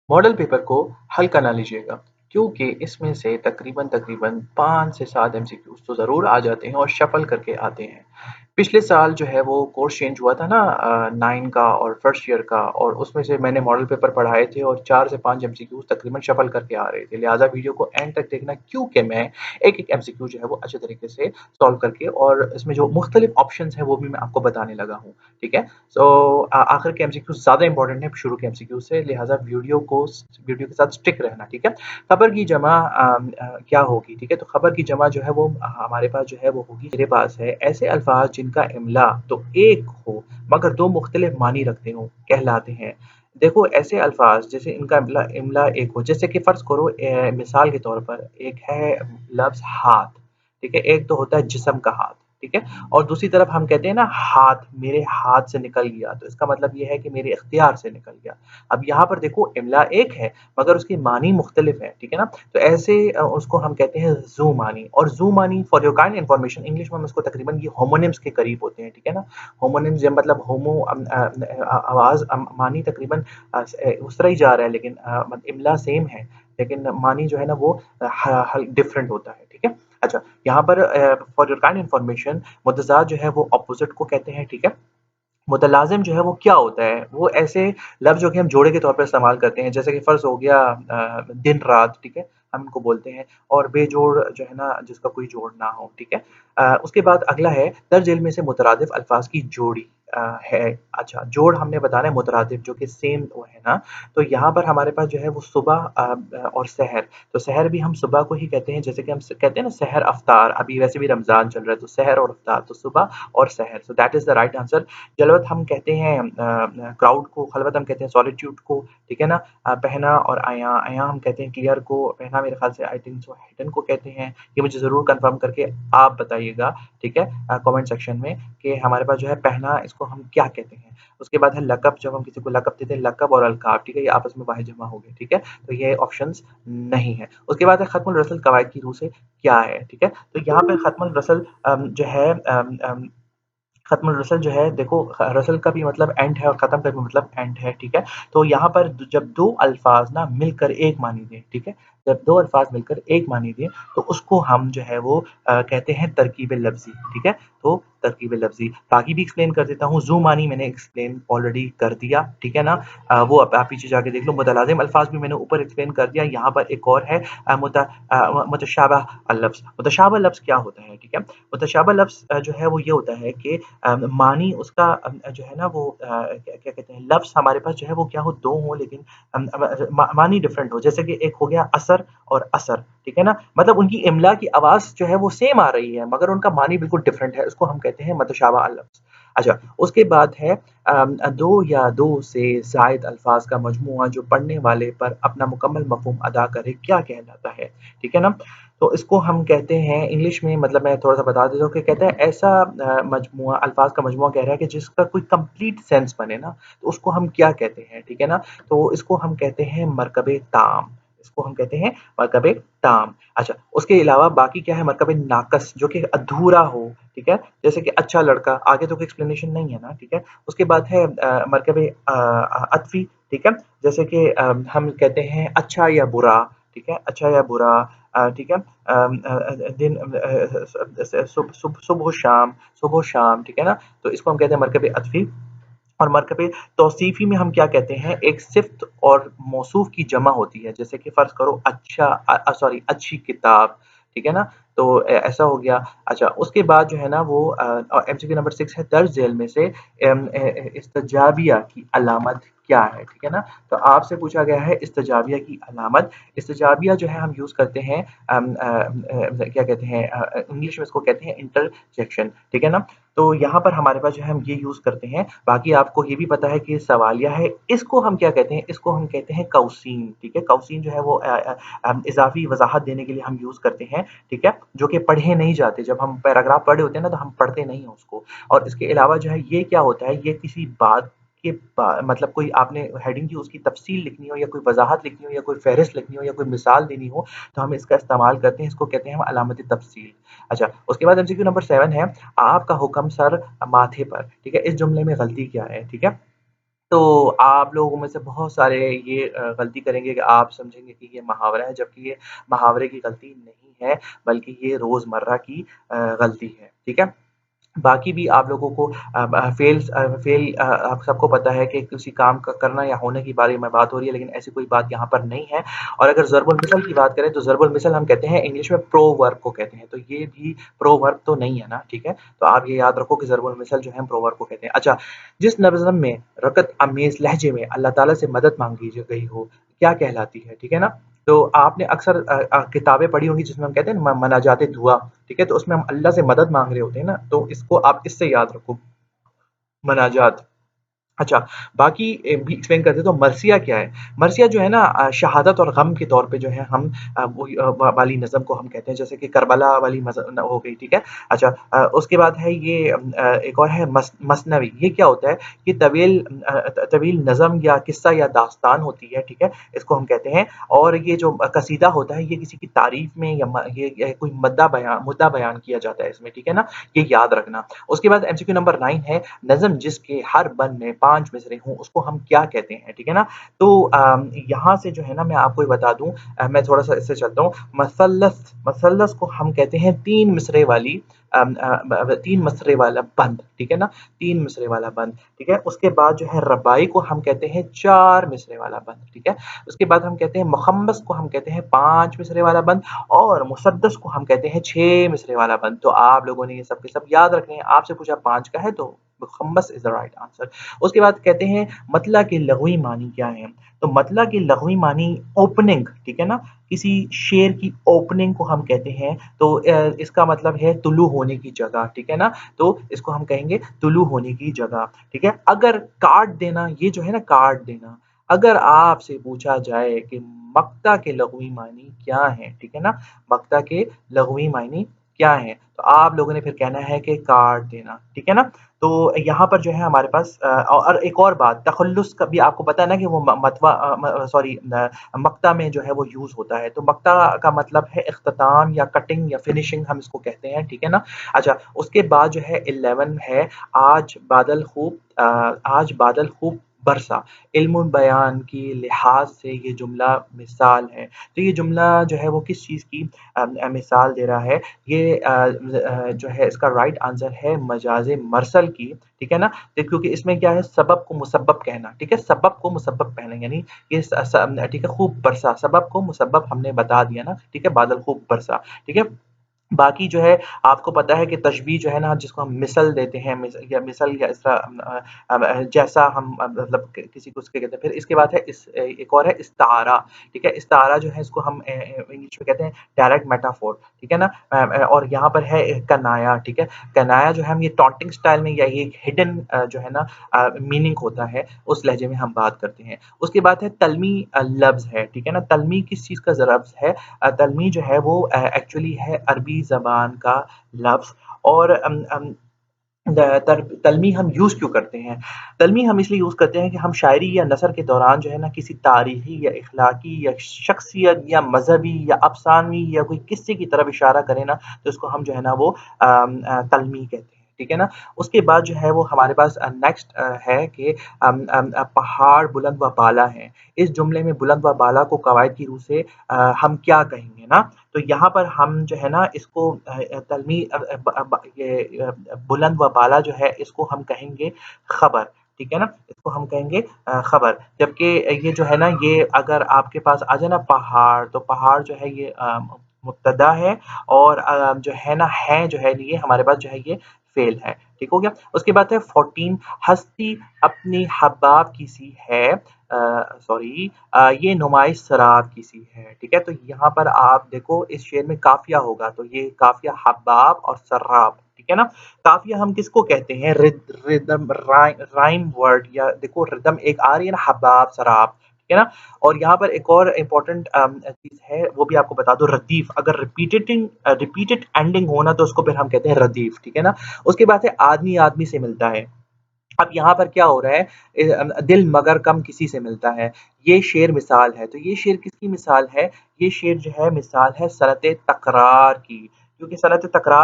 Model paper को हल्का ना लीजिएगा, क्योंकि इसमें से तकरीबन 5 से 7 एमसीक्यूज़ तो ज़रूर आ जाते हैं और शफ़ल करके आते हैं। पिछले साल जो है वो कोर्स चेंज हुआ था ना 9 का और फर्स्ट ईयर का, और उसमें से मैंने मॉडल पेपर पढ़ाए थे और 4 से 5 एमसीक्यूज़ तकरीबन शफ़ल करके आ रहे थे। लिहाज़ा वीडियो को एंड तक देखना, क्योंकि मैं एक-एक एमसीक्यू जो है वो अच्छे तरीके से सॉल्व करके और इसमें जो मुख्तलिफ ऑप्शंस हैं वो भी मैं आपको बताने लगा हूँ, ठीक है? सो आखिर के एमसीक्यू ज़्यादा इंपॉर्टेंट है शुरू के एमसीक्यू से, लिहाज़ा वीडियो के साथ स्टिक रहना, ठीक है? खबर की जमा क्या होगी, ठीक है? तो खबर की जमा जो है वो हमारे पास जो है वो होगी, मेरे पास है ऐसे अल्फाज जिनका इमला तो एक हो मगर दो मुख्तलिफ मानी रखते हों, कहलाते हैं। देखो ऐसे अल्फाज जैसे इनका इमला इमला एक हो, जैसे कि फर्ज करो मिसाल के तौर पर एक है लफ्ज हाथ, ठीक है? एक तो होता है जिस्म का हाथ, ठीक है? और दूसरी तरफ हम कहते हैं ना हाथ, मेरे हाथ से निकल गया, तो इसका मतलब ये है कि मेरे इख्तियार से निकल गया। अब यहाँ पर देखो इमला एक है मगर उसकी मानी मुख्तलिफ है, ठीक है ना? तो ऐसे उसको हम कहते हैं ज़ू मानी, और ज़ू मानी for your kind information English में हम इसको तकरीबन ये होमोनिम्स के करीब होते हैं, ठीक है ना? होमोनिम्स या मतलब आवाज़ मानी तकरीबन उस तरह ही जा रहा है, लेकिन इमला सेम है, लेकिन मानी जो है ना वो डिफरेंट होता है, ठीक है? अच्छा, यहाँ पर फॉर योर काइंड इन्फॉर्मेशन मुतज़ाद जो है वो अपोजिट को कहते हैं, ठीक है? मुतलाज़िम जो है वो क्या होता है? वो ऐसे लफ्ज़ जो कि हम जोड़े के तौर पे इस्तेमाल करते हैं, जैसे कि फ़र्ज़ हो गया दिन-रात, ठीक है? हम इनको बोलते हैं, और बेजोड़ जो है ना जिसका कोई जोड़ ना हो, ठीक है? उसके बाद अगला है दर्ज इल्म में से मुतरादिफ अल्फ़ाज़ की जोड़ी है। अच्छा, जोड़ हमने बताना है मुतरादिफ जो कि सेम वो है ना, तो यहाँ पर हमारे पास जो है वो सुबह और सहर, तो सहर भी हम सुबह को ही कहते हैं, जैसे कि हम कहते हैं ना सहर अफ्तार, अभी वैसे भी रमज़ान चल रहा है, तो सहर और अफ्तार, तो सुबह और सहर, so that is the right answer. जलवत हम कहते हैं क्राउड को, खलवत हम कहते हैं सॉलिट्यूड को, ठीक है ना? पहना और आया, आया हम कहते हैं क्लियर को, पहना मेरे ख़्याल से आई थिंक सो हिडन को कहते हैं। ये मुझे ज़रूर कन्फर्म करके आप बताइएगा, ठीक है? कमेंट सेक्शन में कि हमारे पास जो है पहना इसको हम क्या कहते हैं? उसके बाद है लक़ब, जब हम किसी को लक़ब देते हैं, लक़ब और अलक़ाब, ठीक है? ये आपस में वाहिद जमा हो गए, ठीक है? तो ये ऑप्शंस नहीं है। उसके बाद है ख़त्मुल रसल कवाइद की रूह से क्या है, ठीक है? तो यहाँ पे ख़त्मुल रसल जो है खत्मुल रसल जो है देखो, रसल का भी मतलब एंड है और ख़त्म का भी मतलब एंड है, ठीक है? तो यहाँ पर जब 2 अल्फ़ाज़ ना मिलकर एक मानी दें, ठीक है? जब 2 अल्फ़ाज़ मिलकर एक मानी दें, तो उसको हम जो है वो कहते हैं तरकीब लफ़्ज़ी, ठीक है? तो तरकीब लफ़्ज़ी, बाकी भी एक्सप्लेन कर देता हूँ। ज़ू मानी मैंने एक्सप्लेन ऑलरेडी कर दिया, ठीक है ना? वो आप पीछे जाके देख लो। मुतलाज़िम अल्फ़ाज़ भी मैंने ऊपर एक्सप्लेन कर दिया। यहाँ पर एक और है मुतशाबह लफ़्ज़। मुतशाबह लफ़्ज़ क्या होता है, ठीक है? मुतशाबह लफ़्ज़ जो है वो ये होता है कि मानी उसका जो है ना वो क्या क्या कहते हैं, लफ्ज़ हमारे पास जो है वो क्या हो, 2 हों, लेकिन मानी डिफरेंट हो, जैसे कि एक हो गया असर और असर, ठीक है ना? मतलब उनकी इमला की आवाज़ जो है वो सेम आ रही है मगर उनका मानी बिल्कुल डिफरेंट है, उसको हम कहते हैं मुतशाबह लफ्ज़। अच्छा, उसके बाद है 2 या 2 से ज़ायद अल्फ़ाज़ का मजमूआ जो पढ़ने वाले पर अपना मुकम्मल मफ़हूम अदा करे, क्या कहलाता है? ठीक है ना? तो इसको हम कहते हैं इंग्लिश में, मतलब मैं थोड़ा-सा बता देता हूँ कि कहते हैं ऐसा मजमूआ, अल्फ़ाज़ का मजमूआ कह रहा है कि जिसका कोई कंप्लीट सेंस बने ना, तो उसको हम क्या कहते हैं, ठीक है ना? तो इसको हम कहते हैं मरकबे ताम, इसको हम कहते हैं मरकबे ताम। अच्छा, उसके अलावा बाकी क्या है, मरकबे नाक़िस जो कि अधूरा हो, ठीक है? जैसे कि अच्छा लड़का, आगे तो कोई एक्सप्लेनेशन नहीं है ना, ठीक है? उसके बाद है मरकबे अत्फ़ी, ठीक है? जैसे कि हम कहते हैं अच्छा या बुरा, ठीक है? अच्छा या बुरा, ठीक है? दिन सुबह शाम, ठीक है ना? तो इसको हम कहते हैं मरकब अत्फ़ी। और मरकब तौसीफ़ी में हम क्या कहते हैं, एक सिफ़्त और मौसूफ़ की जमा होती है, जैसे कि फ़र्ज़ करो अच्छा सॉरी अच्छी किताब, ठीक है ना? तो ऐसा हो गया। अच्छा, उसके बाद जो है ना वो एमसीक्यू नंबर 6 है, दर्ज झेल में से इस्तिजाबिया की अलामत क्या है, ठीक है ना? तो आपसे पूछा गया है इस्तिजाबिया की अलामत। इस्तिजाबिया जो है हम यूज़ करते हैं क्या कहते हैं, इंग्लिश में इसको कहते हैं इंटरजेक्शन, ठीक है ना? तो यहाँ पर हमारे पास जो है हम ये यूज़ करते हैं। बाकी आपको ये भी पता है कि ये सवालिया है, इसको हम क्या कहते हैं, इसको हम कहते हैं कौसीन, ठीक है? कौसीन जो है वो इज़ाफ़ी वज़ाहत देने के लिए हम यूज़ करते हैं, ठीक है? जो कि पढ़े नहीं जाते, जब हम पैराग्राफ पढ़े होते हैं ना तो हम पढ़ते नहीं हैं उसको। और इसके अलावा जो है ये क्या होता है, ये किसी बात के मतलब कोई आपने हेडिंग की उसकी तफ़सील लिखनी हो या कोई वज़ाहत लिखनी हो या कोई फ़हरिस्त लिखनी हो या कोई मिसाल देनी हो, तो हम इसका इस्तेमाल करते हैं, इसको कहते हैं हम अलामत तफ़सील। अच्छा, उसके बाद एमसीक्यू नंबर 7 है, आपका हुक्म सर माथे पर, ठीक है? इस जुमले में गलती क्या है, ठीक है? तो आप लोगों में से बहुत सारे ये गलती करेंगे कि आप समझेंगे कि ये मुहावरा है, जबकि ये मुहावरे की गलती नहीं है, बल्कि ये रोज़मर्रा की गलती है, ठीक है? बाकी भी आप लोगों को आप सबको पता है कि किसी काम का करना या होने के बारे में बात हो रही है, लेकिन ऐसी कोई बात यहाँ पर नहीं है। और अगर ज़र्बुल मिसल की बात करें तो ज़र्बुल मिसल हम कहते हैं इंग्लिश में प्रोवर्ब को कहते हैं, तो ये भी प्रोवर्ब तो नहीं है ना, ठीक है? तो आप ये याद रखो कि ज़र्बुल मिसल जो है हम प्रोवर्ब को कहते हैं। अच्छा, जिस नज़्म में रकत अमेज़ लहजे में अल्लाह ताला से मदद माँगी गई हो, क्या कहलाती है, ठीक है ना? तो आपने अक्सर किताबें पढ़ी होंगी जिसमें हम कहते हैं न मनाजात दुआ, ठीक है? तो उसमें हम अल्लाह से मदद माँग रहे होते हैं ना, तो इसको आप इससे याद रखो, मनाजात। अच्छा, बाकी भी एक्सप्लेन करते तो मरसिया क्या है? मरसिया जो है ना शहादत और गम के तौर पे जो है हम वही वाली नज़्म को हम कहते हैं, जैसे कि करबला वाली मज़ न हो गई, ठीक है? अच्छा उसके बाद है ये एक और है मसनवी, ये क्या होता है? ये तवील नज़्म या किस्सा या दास्तान होती है, ठीक है? इसको हम कहते हैं और ये जो कसीदा होता है, ये किसी की तारीफ़ में या ये कोई मुद्दा बयान किया जाता है इसमें, ठीक है ना? ये याद रखना। उसके बाद एमसीक्यू नंबर 9 है नज़्म जिसके हर बंद में 5 मिसरे हों उसको हम क्या कहते हैं, ठीक है ना? तो यहाँ से जो है ना मैं आपको ये बता दूँ मैं थोड़ा-सा इससे चलता हूँ। मसल्लस को हम कहते हैं 3 मिसरे वाली 3 मिसरे वाला बंद, ठीक है ना? 3 मिसरे वाला बंद, ठीक है? उसके बाद जो है रबाई को हम कहते हैं 4 मिसरे वाला बंद, ठीक है? उसके बाद हम कहते हैं मुखम्मस को हम कहते हैं 5 मिसरे वाला बंद और मुसद्दस को हम कहते हैं 6 मिसरे वाला बंद। तो आप लोगों ने ये सब के सब याद रखने हैं। आपसे पूछा 5 का है तो मुखम्मस इज़ द राइट आंसर। उसके बाद कहते हैं मतला के लग़वी मानी क्या हैं? तो मतला के लग़वी मानी ओपनिंग, ठीक है ना? किसी शेर की ओपनिंग को हम कहते हैं तो इसका मतलब है तुलू होने की जगह, ठीक है ना? तो इसको हम कहेंगे तुलू होने की जगह, ठीक है? अगर काट देना ये जो है ना काट देना, अगर आपसे पूछा जाए कि मक्ता के लग़वी मानी क्या हैं, ठीक है ना? मक्ता के लग़वी मायने क्या हैं? तो आप लोगों ने फिर कहना है कि काट देना, ठीक है ना? तो यहाँ पर जो है हमारे पास और एक और बात तखल्लुस का भी आपको पता है ना कि वो मक्ता में जो है वो यूज़ होता है। तो मक्ता का मतलब है इख्तिताम या कटिंग या फिनिशिंग हम इसको कहते हैं, ठीक है ना? अच्छा, उसके बाद जो है 11 है आज बादल खूब बरसा। इल्म बयान की लिहाज से ये जुमला मिसाल है। तो ये जुमला जो है वो किस चीज़ की मिसाल दे रहा है? ये जो है इसका राइट आंसर है मजाज मरसल की, ठीक है ना? क्योंकि इसमें क्या है सबब को मुसब्बब कहना, ठीक है? सबब को मुसब्बब कहना यानी ये ठीक है खूब बरसा, सबब को मुसब्बब हमने बता दिया ना, ठीक है? बादल खूब बरसा, ठीक है? बाकी जो है आपको पता है कि तशबीह जो है ना जिसको हम मिसल देते हैं मिसल या इस तरह जैसा हम मतलब किसी को उसके कहते हैं। फिर इसके बाद है एक और है इस्तारा, ठीक है? इस्तारा जो है इसको हम इंग्लिश में कहते हैं डायरेक्ट मेटाफोर, ठीक है ना? और यहाँ पर है कनाया, ठीक है? कनाया जो है हम ये टॉन्टिंग स्टाइल में या ये एक हिडन जो है ना मीनिंग होता है, उस लहजे में हम बात करते हैं। उसके बाद है तल्मी लफ्ज़ है, ठीक है ना? तल्मी किस चीज़ का लफ्ज़ है? तलमी जो है वो एक्चुअली है अरबी ज़बान का लफ्ज़ और द तर तलमी हम यूज़ क्यों करते हैं? तलमी हम इसलिए यूज़ करते हैं कि हम शायरी या नसर के दौरान जो है ना किसी तारीख़ी या इख़्लाक़ी या शख़्सियत या मज़हबी या अफ़सानवी या कोई किस्से की तरफ इशारा करें ना तो उसको हम जो है ना वो तलमी कहते हैं, ठीक है ना? उसके बाद जो है वो हमारे पास नेक्स्ट है कि पहाड़ बुलंद व बाला हैं। इस जुमले में बुलंद व बाला को कवायद की रूह से हम क्या कहेंगे ना? तो यहाँ पर हम जो है ना इसको तलमी बुलंद व बाला जो है इसको हम कहेंगे खबर, ठीक है ना? इसको हम कहेंगे खबर। जबकि ये जो है ना ये अगर आपके पास आ जाए ना पहाड़, तो पहाड़ जो है ये मुब्तदा है और जो है ना है जो है ये हमारे पास जो है ये फ़ेल है। ठीक हो गया? उसके बाद है 14 हस्ती अपनी हब्बाब की सी है सॉरी ये नुमाइश शराब की सी है, ठीक है? तो यहाँ पर आप देखो इस शेर में काफ़िया होगा, तो ये काफ़िया हब्बाब और सर्राब, ठीक है ना? काफ़िया हम किसको कहते हैं? रिदम राइम वर्ड या देखो रिदम एक आ रही है ना हब्बाब, सराब, ठीक है ना? और यहाँ पर एक और इम्पोर्टेंट चीज़ है, वो भी आपको बता दूँ रदीफ़ अगर रिपीटेड एंडिंग हो ना तो उसको फिर हम कहते हैं रदीफ़, ठीक है ना? उसके बाद है आदमी आदमी से मिलता है। अब यहाँ पर क्या हो रहा है दिल मगर कम किसी से मिलता है। ये शेर मिसाल है, तो ये शेर किसकी मिसाल है? ये शेर जो है मिसाल है सनत तकरार की, क्योंकि सनत तकरार